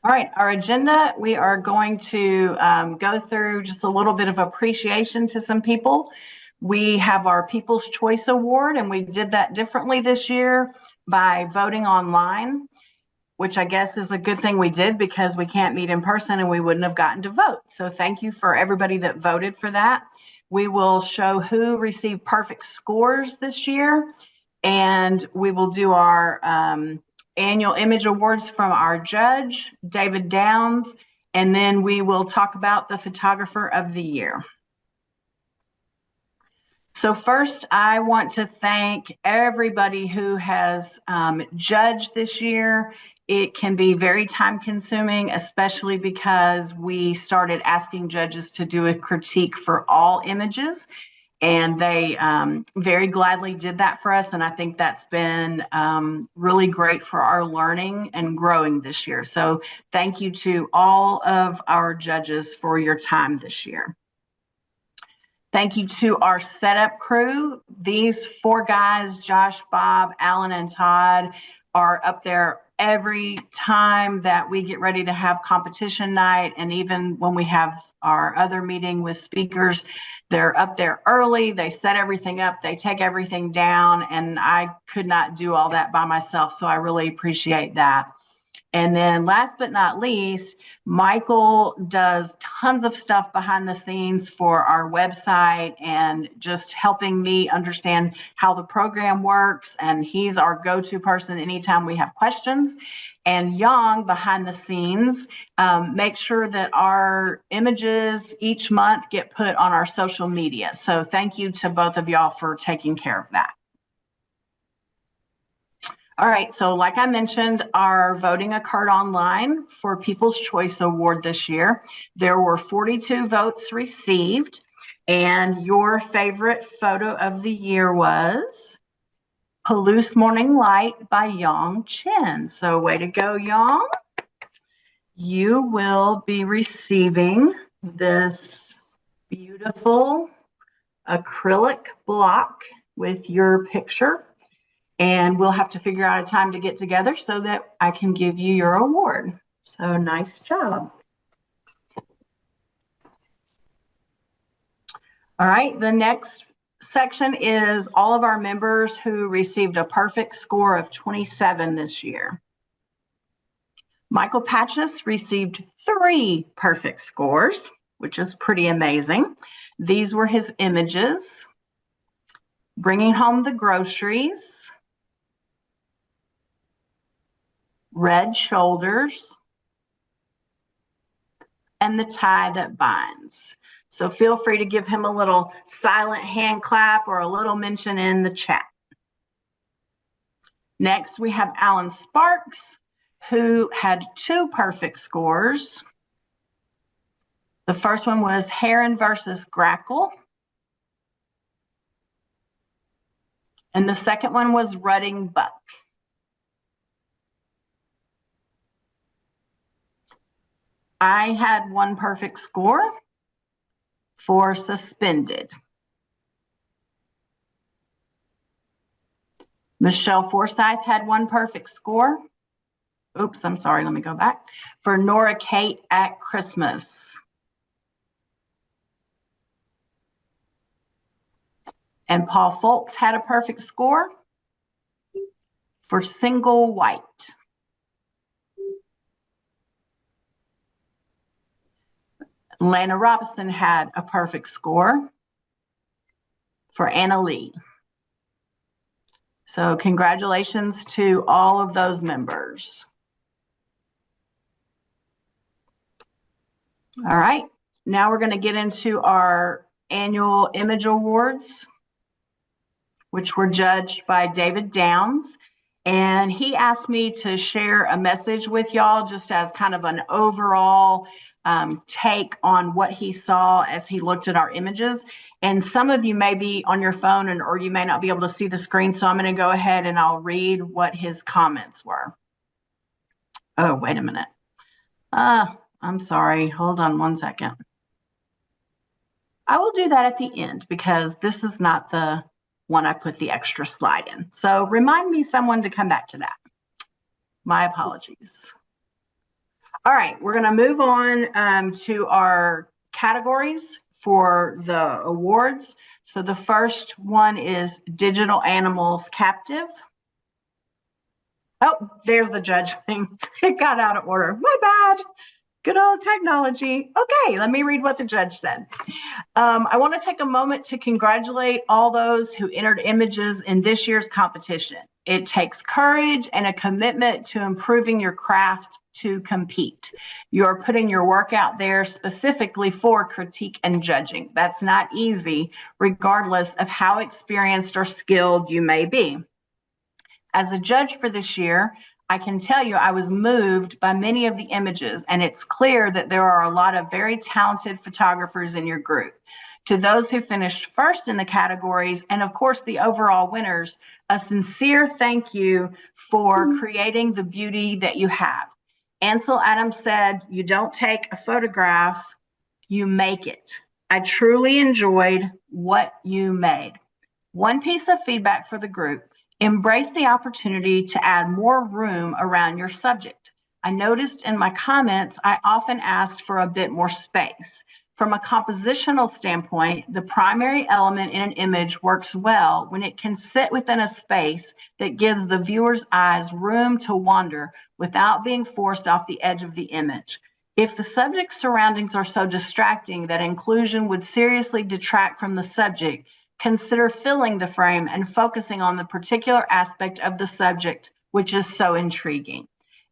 All right, our agenda, we are going to go through just a little bit of appreciation to some people. We have our People's Choice Award, and we did that differently this year by voting online, which I guess is a good thing we did because we can't meet in person and we wouldn't have gotten to vote. So thank you for everybody that voted for that. We will show who received perfect scores this year, and we will do our annual image awards from our judge, David Downs, and then we will talk about the photographer of the year. So first, I want to thank everybody who has judged this year. It can be very time consuming, especially because we started asking judges to do a critique for all images. And they very gladly did that for us. And I think that's been really great for our learning and growing this year. So thank you to all of our judges for your time this year. Thank you to our setup crew. These four guys, Josh, Bob, Alan, and Todd, are up there every time that we get ready to have competition night. And even when we have our other meeting with speakers, they're up there early, they set everything up, they take everything down, and I could not do all that by myself, so I really appreciate that. And then last but not least, Michael does tons of stuff behind the scenes for our website and just helping me understand how the program works. And he's our go-to person anytime we have questions. And Young, behind the scenes, makes sure that our images each month get put on our social media. So thank you to both of y'all for taking care of that. All right, so like I mentioned, our voting occurred online for People's Choice Award this year. There were 42 votes received, and your favorite photo of the year was Palouse Morning Light by Yang Chen. So way to go, Yang. You will be receiving this beautiful acrylic block with your picture. And we'll have to figure out a time to get together so that I can give you your award. So nice job. All right, the next section is all of our members who received a perfect score of 27 this year. Michael Patches received 3 perfect scores, which is pretty amazing. These were his images: bringing home the groceries, red shoulders, and the tie that binds. So feel free to give him a little silent hand clap or a little mention in the chat. Next, we have Alan Sparks, who had 2 perfect scores. The first one was Heron versus Grackle. And the second one was Rutting Buck. I had 1 perfect score for Suspended. Michelle Forsyth had 1 perfect score. Oops, I'm sorry, let me go back. For Nora Kate at Christmas. And Paul Foltz had a perfect score for Single White. Lana Robson had a perfect score for Anna Lee. So congratulations to all of those members. All right, now we're going to get into our annual image awards, which were judged by David Downs. And he asked me to share a message with y'all just as kind of an overall take on what he saw as he looked at our images. And some of you may be on your phone or you may not be able to see the screen. So I'm going to go ahead and I'll read what his comments were. Oh, wait a minute. I'm sorry. Hold on one second. I will do that at the end because this is not the one I put the extra slide in. So remind me someone to come back to that. My apologies. All right, we're going to move on to our categories for the awards. So the first one is Digital Animals Captive. Oh, there's the judge thing. It got out of order. My bad. Good old technology. Okay, let me read what the judge said. I want to take a moment to congratulate all those who entered images in this year's competition. It takes courage and a commitment to improving your craft to compete. You're putting your work out there specifically for critique and judging. That's not easy, regardless of how experienced or skilled you may be. As a judge for this year, I can tell you I was moved by many of the images, and it's clear that there are a lot of very talented photographers in your group. To those who finished first in the categories, and of course the overall winners, a sincere thank you for creating the beauty that you have. Ansel Adams said, "You don't take a photograph, you make it." I truly enjoyed what you made. One piece of feedback for the group: embrace the opportunity to add more room around your subject. I noticed in my comments, I often asked for a bit more space. From a compositional standpoint, the primary element in an image works well when it can sit within a space that gives the viewer's eyes room to wander without being forced off the edge of the image. If the subject's surroundings are so distracting that inclusion would seriously detract from the subject, consider filling the frame and focusing on the particular aspect of the subject, which is so intriguing.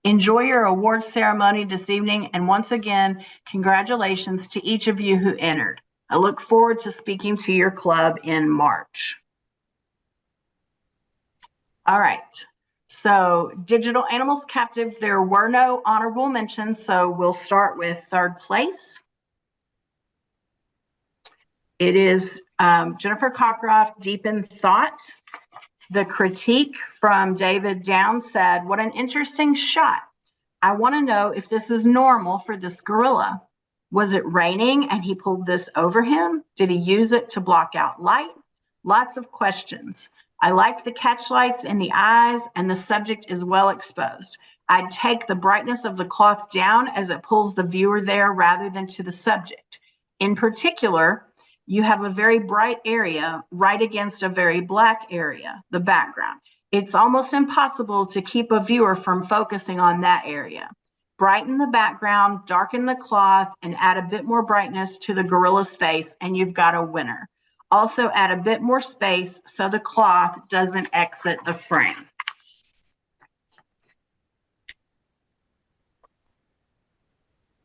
Enjoy your award ceremony this evening, and once again, congratulations to each of you who entered. I look forward to speaking to your club in March. All right, so Digital Animals Captive, there were no honorable mentions, so we'll start with third place. It is Jennifer Cockcroft, Deep in Thought. The critique from David Downs said, "What an interesting shot. I want to know if this is normal for this gorilla. Was it raining and he pulled this over him? Did he use it to block out light? Lots of questions. I like the catch lights in the eyes and the subject is well exposed. I'd take the brightness of the cloth down as it pulls the viewer there rather than to the subject. In particular, you have a very bright area right against a very black area, the background. It's almost impossible to keep a viewer from focusing on that area. Brighten the background, darken the cloth, and add a bit more brightness to the gorilla's face, and you've got a winner. Also add a bit more space so the cloth doesn't exit the frame."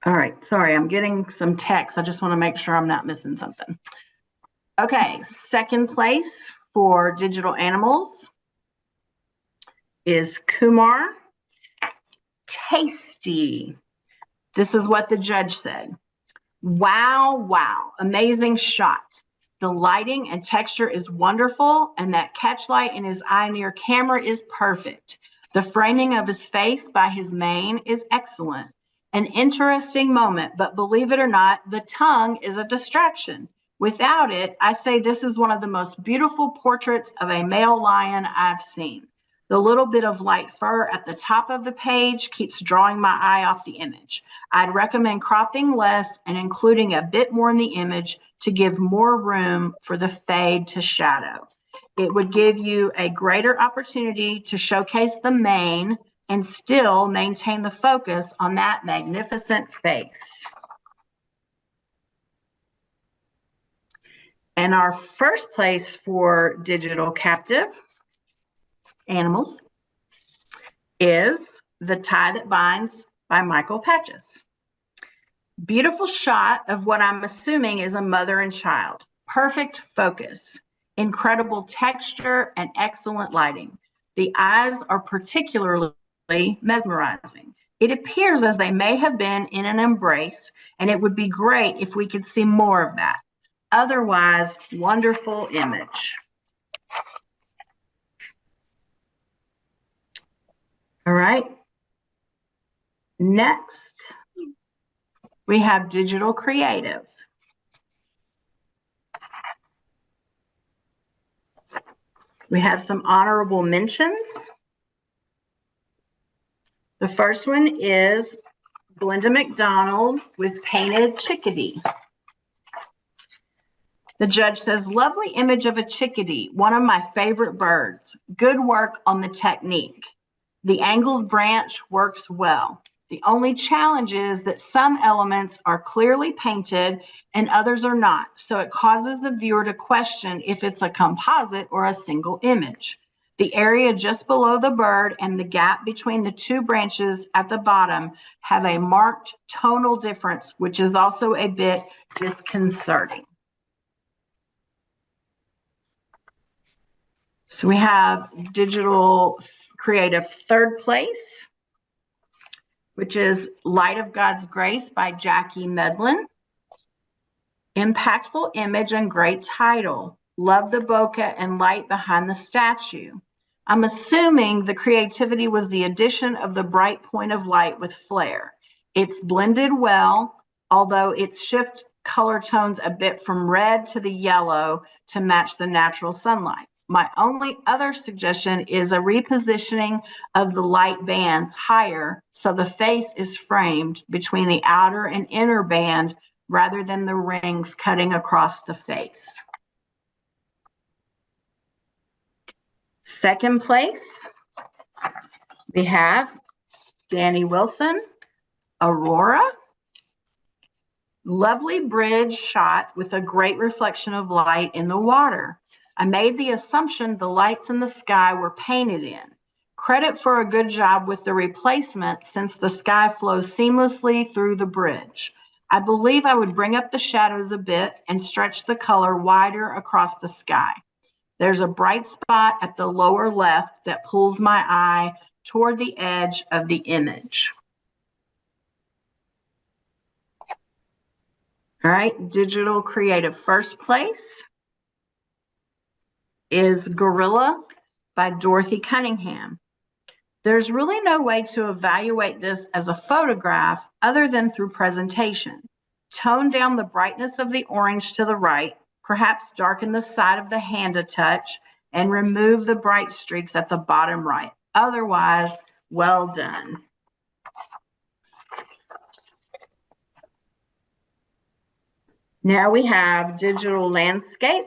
All right, sorry, I'm getting some text. I just want to make sure I'm not missing something. Okay, second place for Digital Animals is Kumar. Tasty. This is what the judge said. Wow, wow, amazing shot. The lighting and texture is wonderful, and that catch light in his eye near camera is perfect. The framing of his face by his mane is excellent. An interesting moment, but believe it or not, the tongue is a distraction. Without it, I say this is one of the most beautiful portraits of a male lion I've seen. The little bit of light fur at the top of the page keeps drawing my eye off the image. I'd recommend cropping less and including a bit more in the image to give more room for the fade to shadow. It would give you a greater opportunity to showcase the mane and still maintain the focus on that magnificent face. And our first place for Digital Captive Animals is The Tie That Binds by Michael Patches. Beautiful shot of what I'm assuming is a mother and child. Perfect focus, incredible texture, and excellent lighting. The eyes are particularly mesmerizing. It appears as they may have been in an embrace, and it would be great if we could see more of that. Otherwise, wonderful image. All right. Next, we have Digital Creative. We have some honorable mentions. The first one is Glenda McDonald with Painted Chickadee. The judge says, lovely image of a chickadee, one of my favorite birds. Good work on the technique. The angled branch works well. The only challenge is that some elements are clearly painted and others are not, so it causes the viewer to question if it's a composite or a single image. The area just below the bird and the gap between the two branches at the bottom have a marked tonal difference, which is also a bit disconcerting. So we have digital creative third place, which is Light of God's Grace by Jackie Medlin. Impactful image and great title. Love the bokeh and light behind the statue. I'm assuming the creativity was the addition of the bright point of light with flare. It's blended well, although it's shift color tones a bit from red to the yellow to match the natural sunlight. My only other suggestion is a repositioning of the light bands higher so the face is framed between the outer and inner band rather than the rings cutting across the face. Second place, we have Danny Wilson, Aurora. Lovely bridge shot with a great reflection of light in the water. I made the assumption the lights in the sky were painted in. Credit for a good job with the replacement since the sky flows seamlessly through the bridge. I believe I would bring up the shadows a bit and stretch the color wider across the sky. There's a bright spot at the lower left that pulls my eye toward the edge of the image. All right, digital creative first place is Gorilla by Dorothy Cunningham. There's really no way to evaluate this as a photograph other than through presentation. Tone down the brightness of the orange to the right, perhaps darken the side of the hand a touch, and remove the bright streaks at the bottom right. Otherwise, well done. Now we have digital landscape.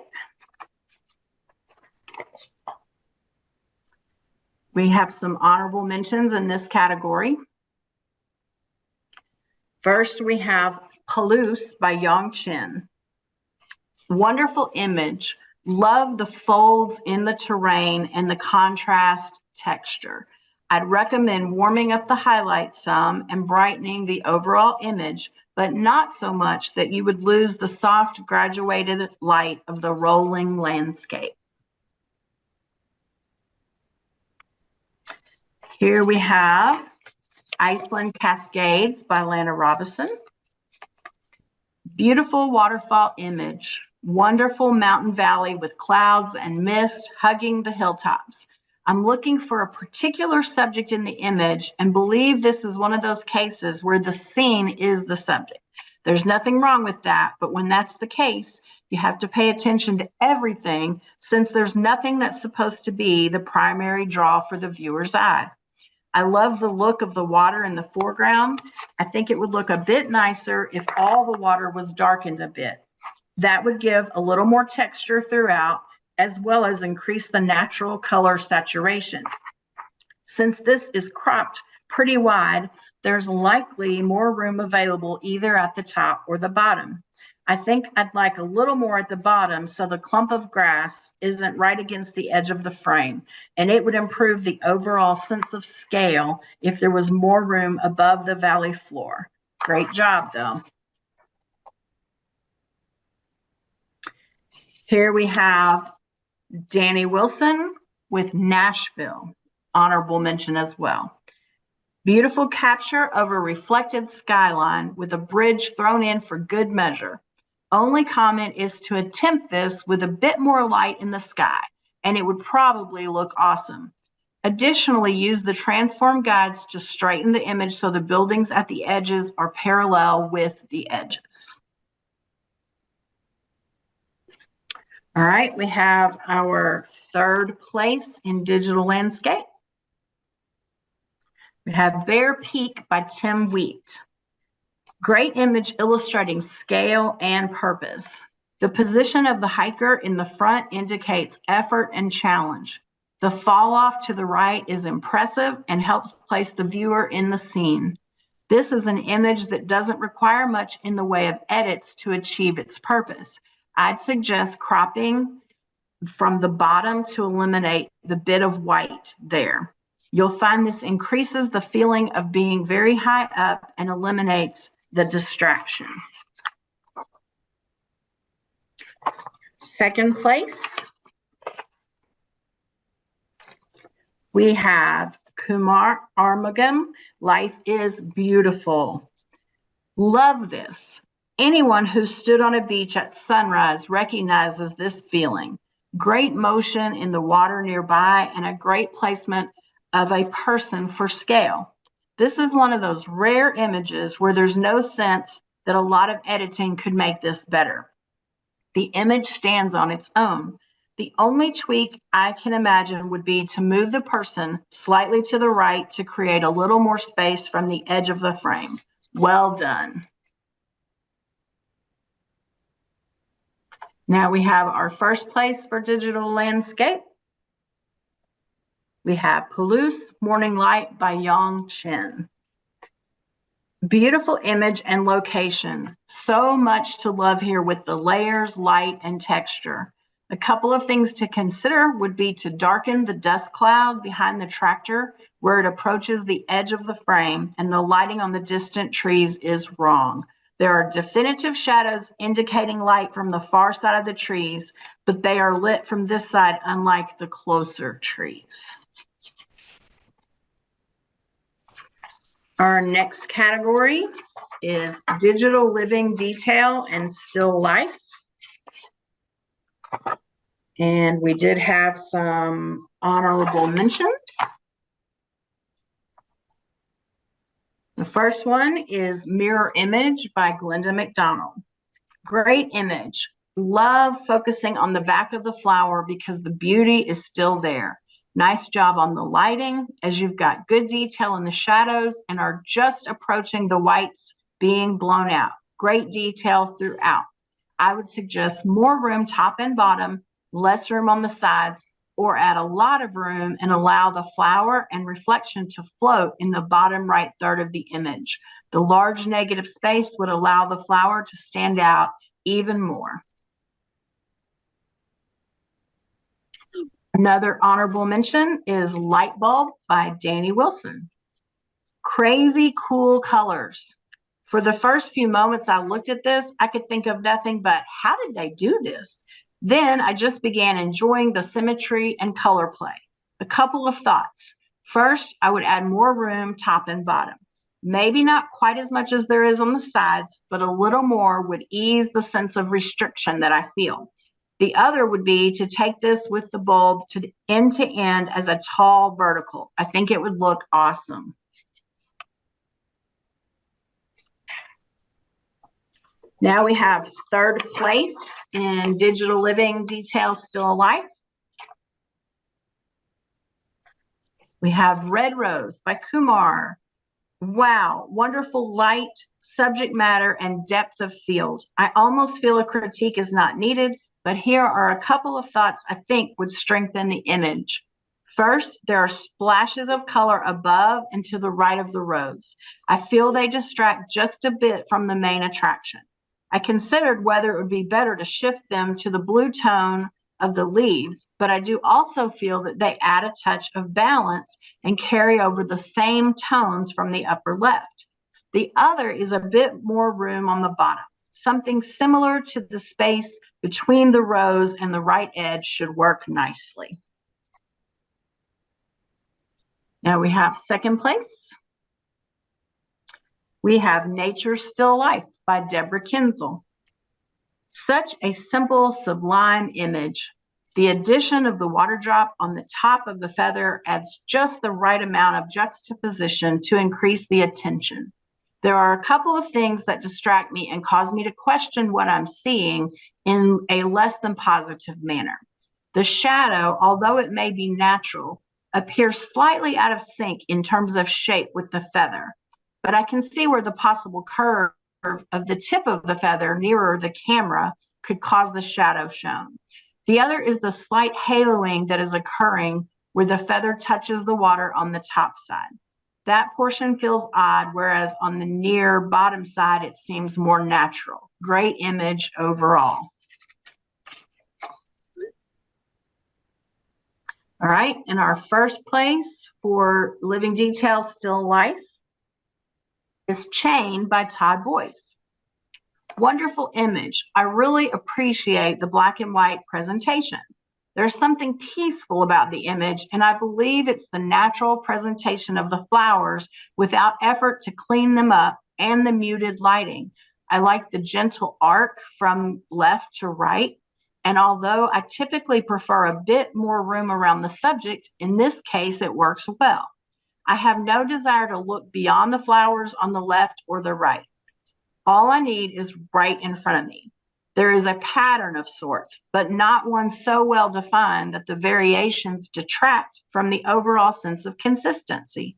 We have some honorable mentions in this category. First, we have Palouse by Yang Chen. Wonderful image. Love the folds in the terrain and the contrast texture. I'd recommend warming up the highlights some and brightening the overall image, but not so much that you would lose the soft graduated light of the rolling landscape. Here we have Iceland Cascades by Lana Robinson. Beautiful waterfall image. Wonderful mountain valley with clouds and mist hugging the hilltops. I'm looking for a particular subject in the image and believe this is one of those cases where the scene is the subject. There's nothing wrong with that, but when that's the case, you have to pay attention to everything since there's nothing that's supposed to be the primary draw for the viewer's eye. I love the look of the water in the foreground. I think it would look a bit nicer if all the water was darkened a bit. That would give a little more texture throughout, as well as increase the natural color saturation. Since this is cropped pretty wide, there's likely more room available either at the top or the bottom. I think I'd like a little more at the bottom so the clump of grass isn't right against the edge of the frame, and it would improve the overall sense of scale if there was more room above the valley floor. Great job, though. Here we have Danny Wilson with Nashville, honorable mention as well. Beautiful capture of a reflected skyline with a bridge thrown in for good measure. Only comment is to attempt this with a bit more light in the sky, and it would probably look awesome. Additionally, use the transform guides to straighten the image so the buildings at the edges are parallel with the edges. All right, we have our third place in digital landscape. We have Bear Peak by Tim Wheat. Great image illustrating scale and purpose. The position of the hiker in the front indicates effort and challenge. The fall off to the right is impressive and helps place the viewer in the scene. This is an image that doesn't require much in the way of edits to achieve its purpose. I'd suggest cropping from the bottom to eliminate the bit of white there. You'll find this increases the feeling of being very high up and eliminates the distraction. Second place, we have Kumar Armugam, Life is Beautiful. Love this. Anyone who stood on a beach at sunrise recognizes this feeling. Great motion in the water nearby and a great placement of a person for scale. This is one of those rare images where there's no sense that a lot of editing could make this better. The image stands on its own. The only tweak I can imagine would be to move the person slightly to the right to create a little more space from the edge of the frame. Well done. Now we have our first place for digital landscape. We have Palouse Morning Light by Yang Chen. Beautiful image and location. So much to love here with the layers, light, and texture. A couple of things to consider would be to darken the dust cloud behind the tractor where it approaches the edge of the frame, and the lighting on the distant trees is wrong. There are definitive shadows indicating light from the far side of the trees, but they are lit from this side, unlike the closer trees. Our next category is digital living detail and still life. And we did have some honorable mentions. The first one is Mirror Image by Glenda McDonald. Great image. Love focusing on the back of the flower because the beauty is still there. Nice job on the lighting, as you've got good detail in the shadows and are just approaching the whites being blown out. Great detail throughout. I would suggest more room top and bottom, less room on the sides, or add a lot of room and allow the flower and reflection to float in the bottom right third of the image. The large negative space would allow the flower to stand out even more. Another honorable mention is Light Bulb by Danny Wilson. Crazy cool colors. For the first few moments I looked at this, I could think of nothing but how did they do this? Then I just began enjoying the symmetry and color play. A couple of thoughts. First, I would add more room top and bottom. Maybe not quite as much as there is on the sides, but a little more would ease the sense of restriction that I feel. The other would be to take this with the bulb to end as a tall vertical. I think it would look awesome. Now we have third place in digital living detail still alive. We have Red Rose by Kumar. Wow, wonderful light, subject matter, and depth of field. I almost feel a critique is not needed, but here are a couple of thoughts I think would strengthen the image. First, there are splashes of color above and to the right of the rose. I feel they distract just a bit from the main attraction. I considered whether it would be better to shift them to the blue tone of the leaves, but I do also feel that they add a touch of balance and carry over the same tones from the upper left. The other is a bit more room on the bottom. Something similar to the space between the rose and the right edge should work nicely. Now we have second place. We have Nature Still Life by Deborah Kinzel. Such a simple, sublime image. The addition of the water drop on the top of the feather adds just the right amount of juxtaposition to increase the attention. There are a couple of things that distract me and cause me to question what I'm seeing in a less than positive manner. The shadow, although it may be natural, appears slightly out of sync in terms of shape with the feather, but I can see where the possible curve of the tip of the feather nearer the camera could cause the shadow shown. The other is the slight haloing that is occurring where the feather touches the water on the top side. That portion feels odd, whereas on the near bottom side, it seems more natural. Great image overall. All right, in our first place for Living Details Still Life is Chain by Todd Boyce. Wonderful image. I really appreciate the black and white presentation. There's something peaceful about the image, and I believe it's the natural presentation of the flowers without effort to clean them up and the muted lighting. I like the gentle arc from left to right, and although I typically prefer a bit more room around the subject, in this case it works well. I have no desire to look beyond the flowers on the left or the right. All I need is right in front of me. There is a pattern of sorts, but not one so well defined that the variations detract from the overall sense of consistency.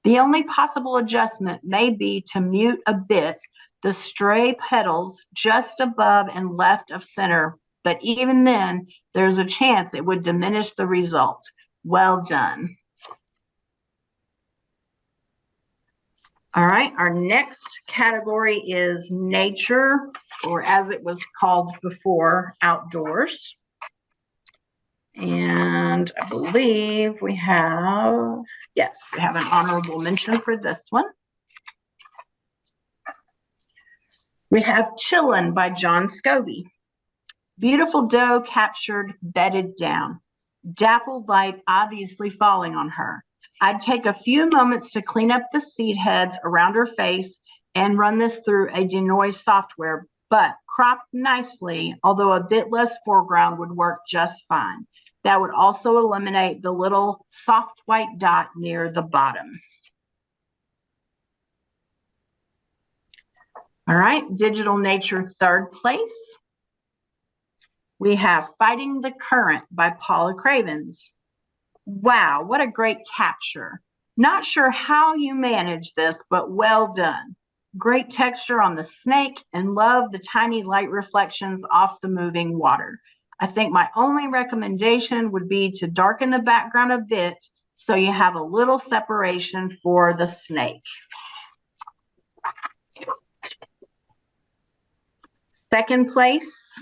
The only possible adjustment may be to mute a bit the stray petals just above and left of center, but even then, there's a chance it would diminish the result. Well done. All right, our next category is nature, or as it was called before, outdoors. And I believe we have an honorable mention for this one. We have Chillin' by John Scobie. Beautiful doe captured, bedded down. Dappled light obviously falling on her. I'd take a few moments to clean up the seed heads around her face and run this through a denoise software, but cropped nicely, although a bit less foreground would work just fine. That would also eliminate the little soft white dot near the bottom. All right, digital nature, third place. We have Fighting the Current by Paula Cravens. Wow, what a great capture. Not sure how you managed this, but well done. Great texture on the snake and love the tiny light reflections off the moving water. I think my only recommendation would be to darken the background a bit so you have a little separation for the snake. Second place,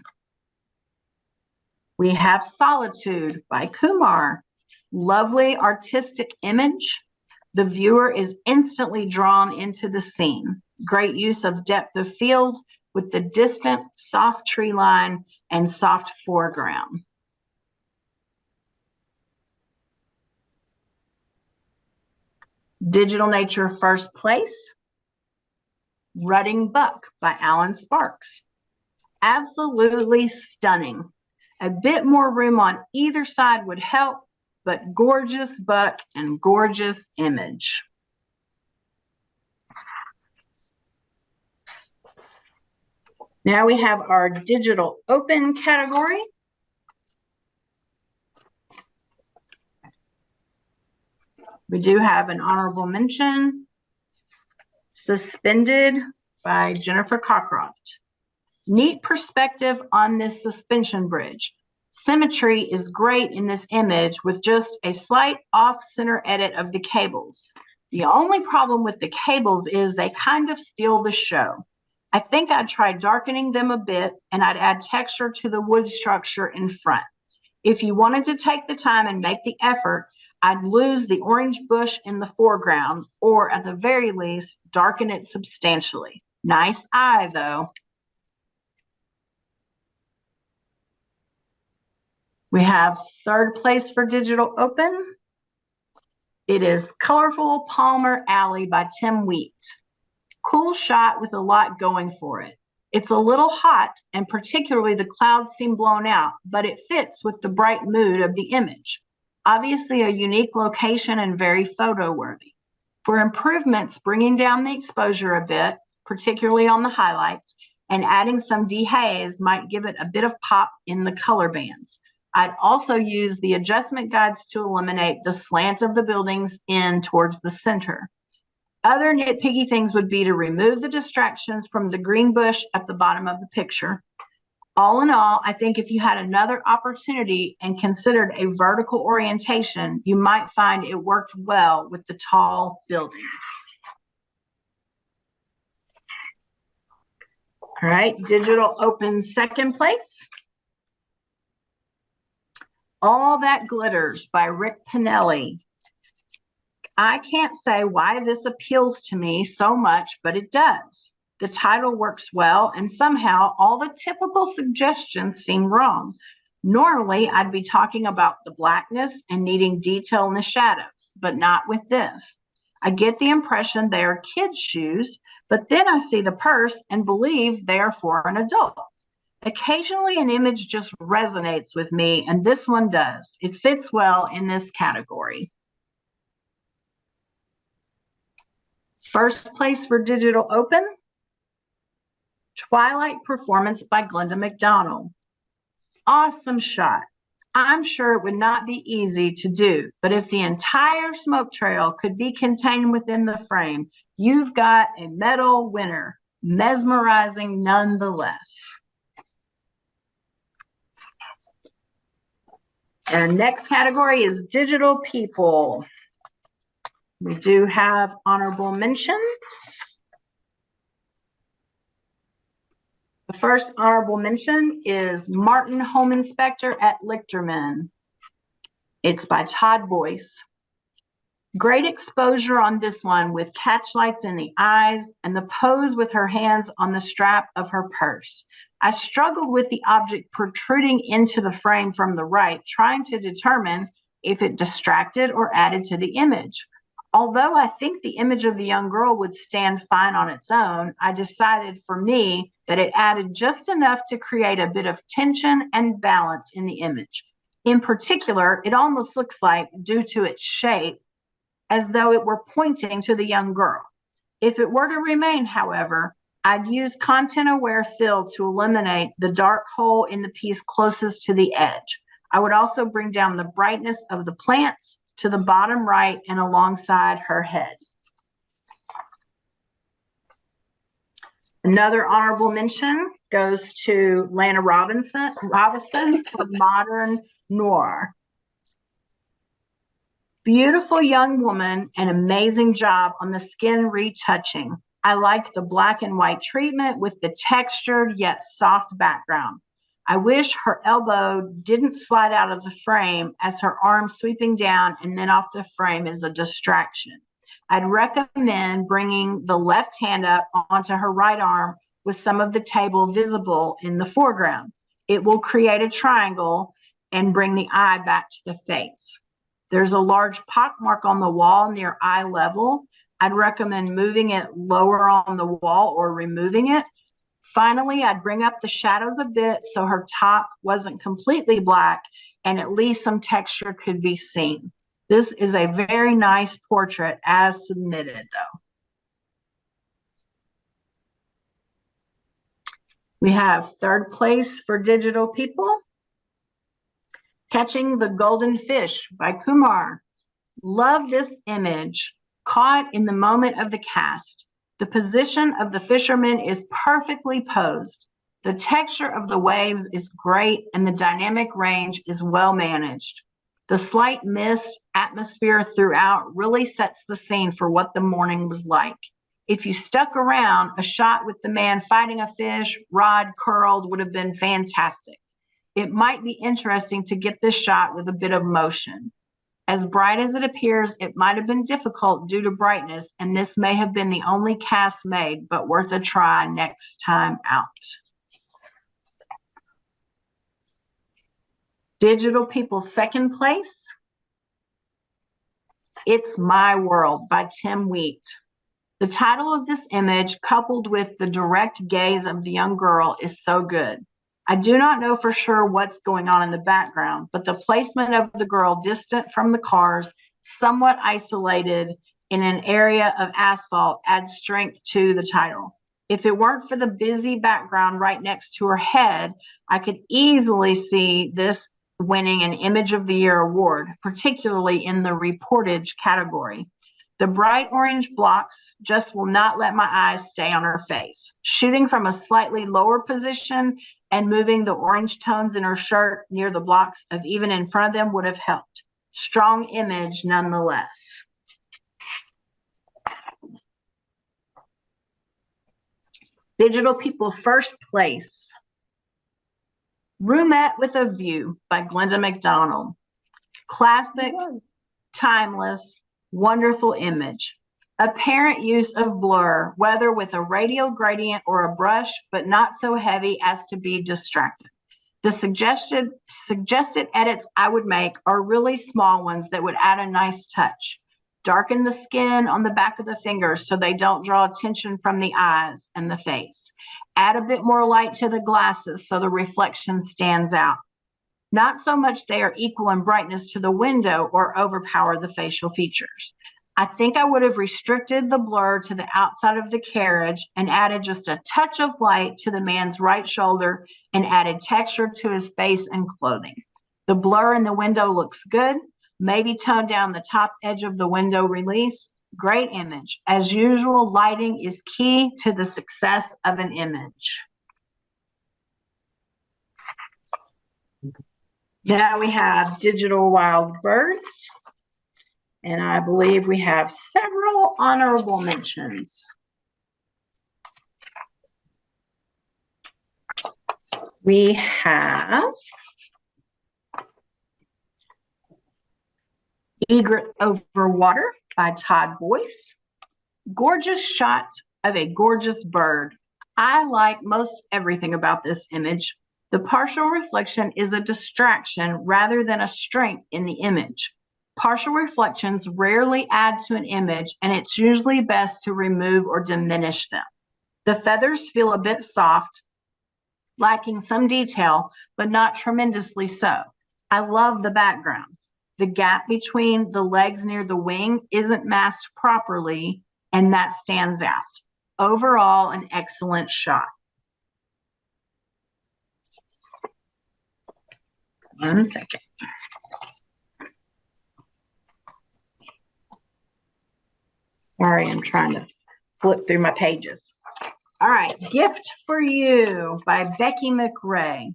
we have Solitude by Kumar. Lovely artistic image. The viewer is instantly drawn into the scene. Great use of depth of field with the distant, soft tree line and soft foreground. Digital nature, first place. Rutting Buck by Alan Sparks. Absolutely stunning. A bit more room on either side would help, but gorgeous buck and gorgeous image. Now we have our digital open category. We do have an honorable mention, Suspended by Jennifer Cockcroft. Neat perspective on this suspension bridge. Symmetry is great in this image with just a slight off-center edit of the cables. The only problem with the cables is they kind of steal the show. I think I'd try darkening them a bit and I'd add texture to the wood structure in front. If you wanted to take the time and make the effort, I'd lose the orange bush in the foreground, or at the very least, darken it substantially. Nice eye, though. We have third place for digital open. It is Colorful Palmer Alley by Tim Wheat. Cool shot with a lot going for it. It's a little hot, and particularly the clouds seem blown out, but it fits with the bright mood of the image. Obviously a unique location and very photo-worthy. For improvements, bringing down the exposure a bit, particularly on the highlights, and adding some dehaze might give it a bit of pop in the color bands. I'd also use the adjustment guides to eliminate the slant of the buildings in towards the center. Other nitpicky things would be to remove the distractions from the green bush at the bottom of the picture. All in all, I think if you had another opportunity and considered a vertical orientation, you might find it worked well with the tall buildings. All right, digital open second place. All That Glitters by Rick Pinelli. I can't say why this appeals to me so much, but it does. The title works well, and somehow all the typical suggestions seem wrong. Normally, I'd be talking about the blackness and needing detail in the shadows, but not with this. I get the impression they are kids' shoes, but then I see the purse and believe they are for an adult. Occasionally, an image just resonates with me, and this one does. It fits well in this category. First place for digital open, Twilight Performance by Glenda McDonald. Awesome shot. I'm sure it would not be easy to do, but if the entire smoke trail could be contained within the frame, you've got a medal winner. Mesmerizing nonetheless. Our next category is digital people. We do have honorable mentions. The first honorable mention is Martin Home Inspector at Lichterman. It's by Todd Boyce. Great exposure on this one with catchlights in the eyes and the pose with her hands on the strap of her purse. I struggled with the object protruding into the frame from the right, trying to determine if it distracted or added to the image. Although I think the image of the young girl would stand fine on its own, I decided for me that it added just enough to create a bit of tension and balance in the image. In particular, it almost looks like, due to its shape, as though it were pointing to the young girl. If it were to remain, however, I'd use content-aware fill to eliminate the dark hole in the piece closest to the edge. I would also bring down the brightness of the plants to the bottom right and alongside her head. Another honorable mention goes to Lana Robinson for Modern Noir. Beautiful young woman, an amazing job on the skin retouching. I like the black and white treatment with the textured yet soft background. I wish her elbow didn't slide out of the frame as her arm sweeping down and then off the frame is a distraction. I'd recommend bringing the left hand up onto her right arm with some of the table visible in the foreground. It will create a triangle and bring the eye back to the face. There's a large pockmark on the wall near eye level. I'd recommend moving it lower on the wall or removing it. Finally, I'd bring up the shadows a bit so her top wasn't completely black and at least some texture could be seen. This is a very nice portrait as submitted, though. We have third place for digital people. Catching the Golden Fish by Kumar. Love this image, caught in the moment of the cast. The position of the fisherman is perfectly posed. The texture of the waves is great and the dynamic range is well managed. The slight mist atmosphere throughout really sets the scene for what the morning was like. If you stuck around, a shot with the man fighting a fish, rod curled, would have been fantastic. It might be interesting to get this shot with a bit of motion. As bright as it appears, it might have been difficult due to brightness, and this may have been the only cast made, but worth a try next time out. Digital People's second place. It's My World by Tim Wheat. The title of this image, coupled with the direct gaze of the young girl, is so good. I do not know for sure what's going on in the background, but the placement of the girl distant from the cars, somewhat isolated in an area of asphalt, adds strength to the title. If it weren't for the busy background right next to her head, I could easily see this winning an Image of the Year award, particularly in the reportage category. The bright orange blocks just will not let my eyes stay on her face. Shooting from a slightly lower position and moving the orange tones in her shirt near the blocks of even in front of them would have helped. Strong image nonetheless. Digital People First Place. Roomette with a View by Glenda McDonald. Classic, timeless, wonderful image. Apparent use of blur, whether with a radial gradient or a brush, but not so heavy as to be distracted. The suggested edits I would make are really small ones that would add a nice touch. Darken the skin on the back of the fingers so they don't draw attention from the eyes and the face. Add a bit more light to the glasses so the reflection stands out. Not so much they are equal in brightness to the window or overpower the facial features. I think I would have restricted the blur to the outside of the carriage and added just a touch of light to the man's right shoulder and added texture to his face and clothing. The blur in the window looks good. Maybe tone down the top edge of the window release. Great image. As usual, lighting is key to the success of an image. Now we have Digital Wild Birds, and I believe we have several honorable mentions. We have Egret Over Water by Todd Boyce. Gorgeous shot of a gorgeous bird. I like most everything about this image. The partial reflection is a distraction rather than a strength in the image. Partial reflections rarely add to an image, and it's usually best to remove or diminish them. The feathers feel a bit soft, lacking some detail, but not tremendously so. I love the background. The gap between the legs near the wing isn't masked properly, and that stands out. Overall, an excellent shot. One second. Sorry, I'm trying to flip through my pages. All right, Gift for You by Becky McRae.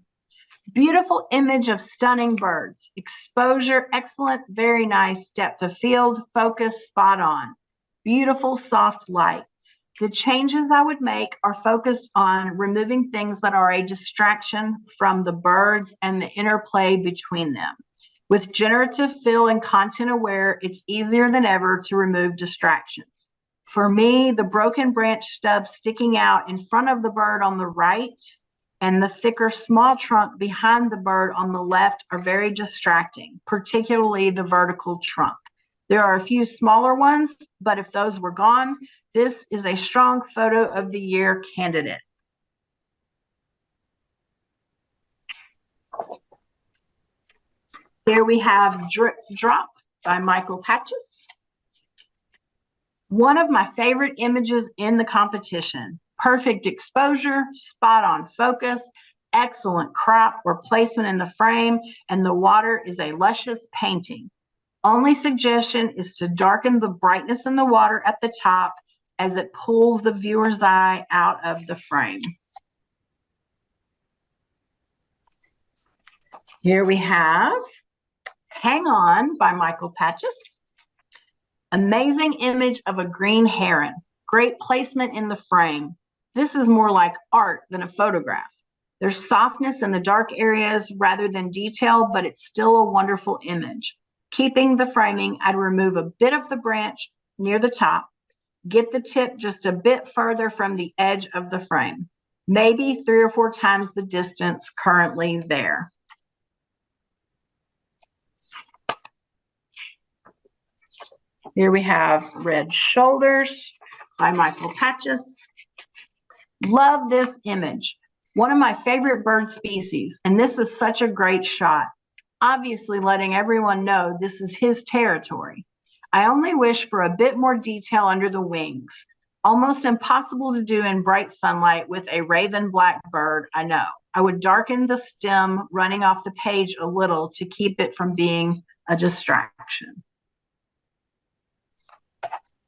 Beautiful image of stunning birds. Exposure, excellent, very nice. Depth of field, focus, spot on. Beautiful, soft light. The changes I would make are focused on removing things that are a distraction from the birds and the interplay between them. With generative fill and content aware, it's easier than ever to remove distractions. For me, the broken branch stub sticking out in front of the bird on the right and the thicker small trunk behind the bird on the left are very distracting, particularly the vertical trunk. There are a few smaller ones, but if those were gone, this is a strong photo of the year candidate. Here we have Drip Drop by Michael Patches. One of my favorite images in the competition. Perfect exposure, spot on focus, excellent crop or placement in the frame, and the water is a luscious painting. Only suggestion is to darken the brightness in the water at the top as it pulls the viewer's eye out of the frame. Here we have Hang On by Michael Patches. Amazing image of a green heron. Great placement in the frame. This is more like art than a photograph. There's softness in the dark areas rather than detail, but it's still a wonderful image. Keeping the framing, I'd remove a bit of the branch near the top, get the tip just a bit further from the edge of the frame, maybe 3 or 4 times the distance currently there. Here we have Red Shoulders by Michael Patches. Love this image. One of my favorite bird species, and this is such a great shot. Obviously letting everyone know this is his territory. I only wish for a bit more detail under the wings. Almost impossible to do in bright sunlight with a raven black bird, I know. I would darken the stem running off the page a little to keep it from being a distraction.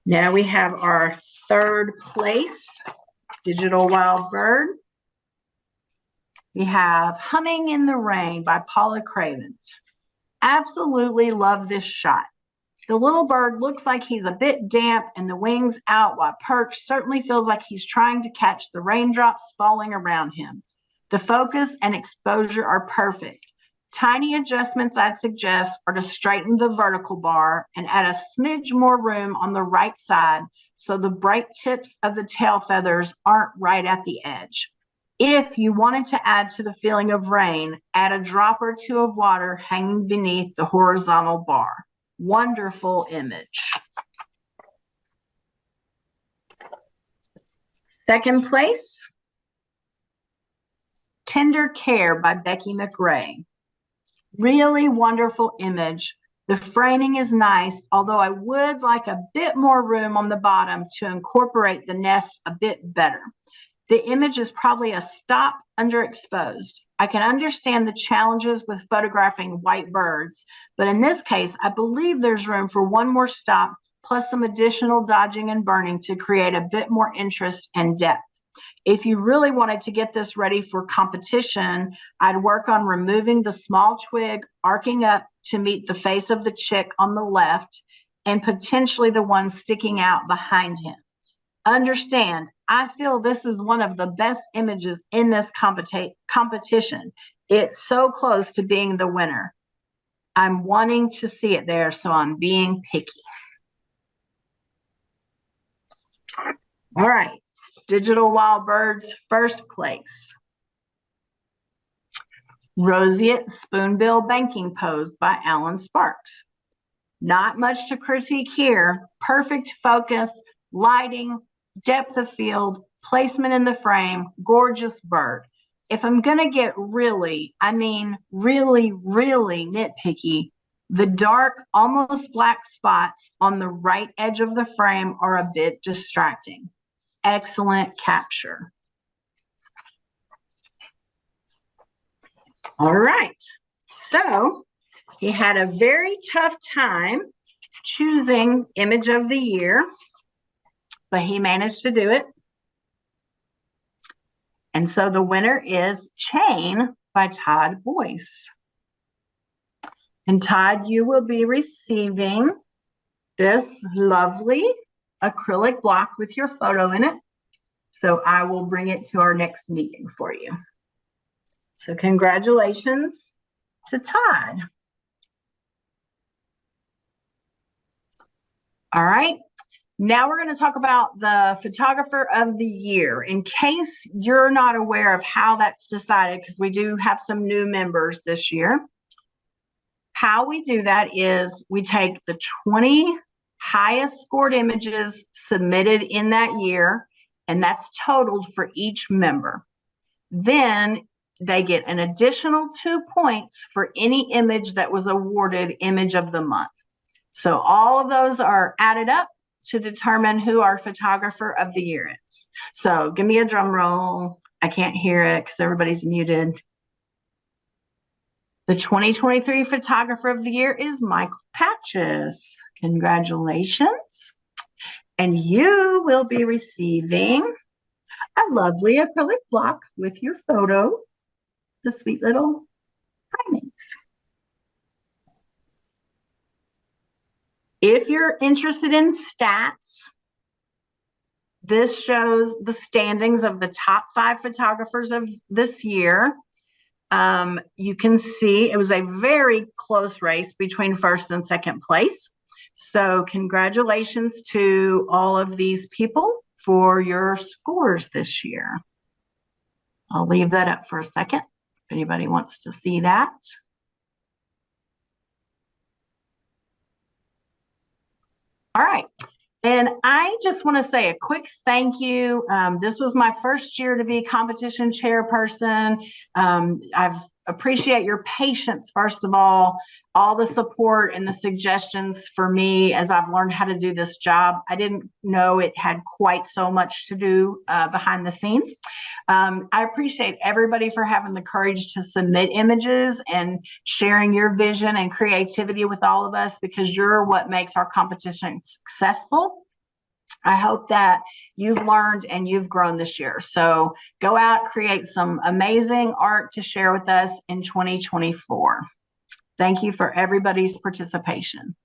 Now we have our third place digital wild bird. We have Humming in the Rain by Paula Cravens. Absolutely love this shot. The little bird looks like he's a bit damp and the wings out while perched certainly feels like he's trying to catch the raindrops falling around him. The focus and exposure are perfect. Tiny adjustments I'd suggest are to straighten the vertical bar and add a smidge more room on the right side so the bright tips of the tail feathers aren't right at the edge. If you wanted to add to the feeling of rain, add a drop or two of water hanging beneath the horizontal bar. Wonderful image. Second place, Tender Care by Becky McRae. Really wonderful image. The framing is nice, although I would like a bit more room on the bottom to incorporate the nest a bit better. The image is probably a stop underexposed. I can understand the challenges with photographing white birds, but in this case, I believe there's room for one more stop, plus some additional dodging and burning to create a bit more interest and depth. If you really wanted to get this ready for competition, I'd work on removing the small twig, arcing up to meet the face of the chick on the left, and potentially the one sticking out behind him. Understand, I feel this is one of the best images in this competition. It's so close to being the winner. I'm wanting to see it there, so I'm being picky. All right, Digital Wild Birds, first place. Roseate Spoonbill Banking Pose by Alan Sparks. Not much to critique here. Perfect focus, lighting, depth of field, placement in the frame, gorgeous bird. If I'm going to get really nitpicky, the dark, almost black spots on the right edge of the frame are a bit distracting. Excellent capture. All right, so he had a very tough time choosing image of the year, but he managed to do it. And so the winner is Chain by Todd Boyce. And Todd, you will be receiving this lovely acrylic block with your photo in it. So I will bring it to our next meeting for you. So congratulations to Todd. All right. Now we're going to talk about the photographer of the year. In case you're not aware of how that's decided, because we do have some new members this year. How we do that is we take the 20 highest scored images submitted in that year, and that's totaled for each member. Then they get an additional 2 points for any image that was awarded Image of the Month. So all of those are added up to determine who our photographer of the year is. So give me a drum roll. I can't hear it because everybody's muted. The 2023 photographer of the year is Michael Patches. Congratulations. And you will be receiving a lovely acrylic block with your photo, the sweet little primates. If you're interested in stats, this shows the standings of the top 5 photographers of this year. You can see it was a very close race between first and second place. So congratulations to all of these people for your scores this year. I'll leave that up for a second if anybody wants to see that. All right. And I just want to say a quick thank you. This was my first year to be competition chairperson. I've appreciate your patience, first of all the support and the suggestions for me as I've learned how to do this job. I didn't know it had quite so much to do behind the scenes. I appreciate everybody for having the courage to submit images and sharing your vision and creativity with all of us, because you're what makes our competition successful. I hope that you've learned and you've grown this year. So go out, create some amazing art to share with us in 2024. Thank you for everybody's participation.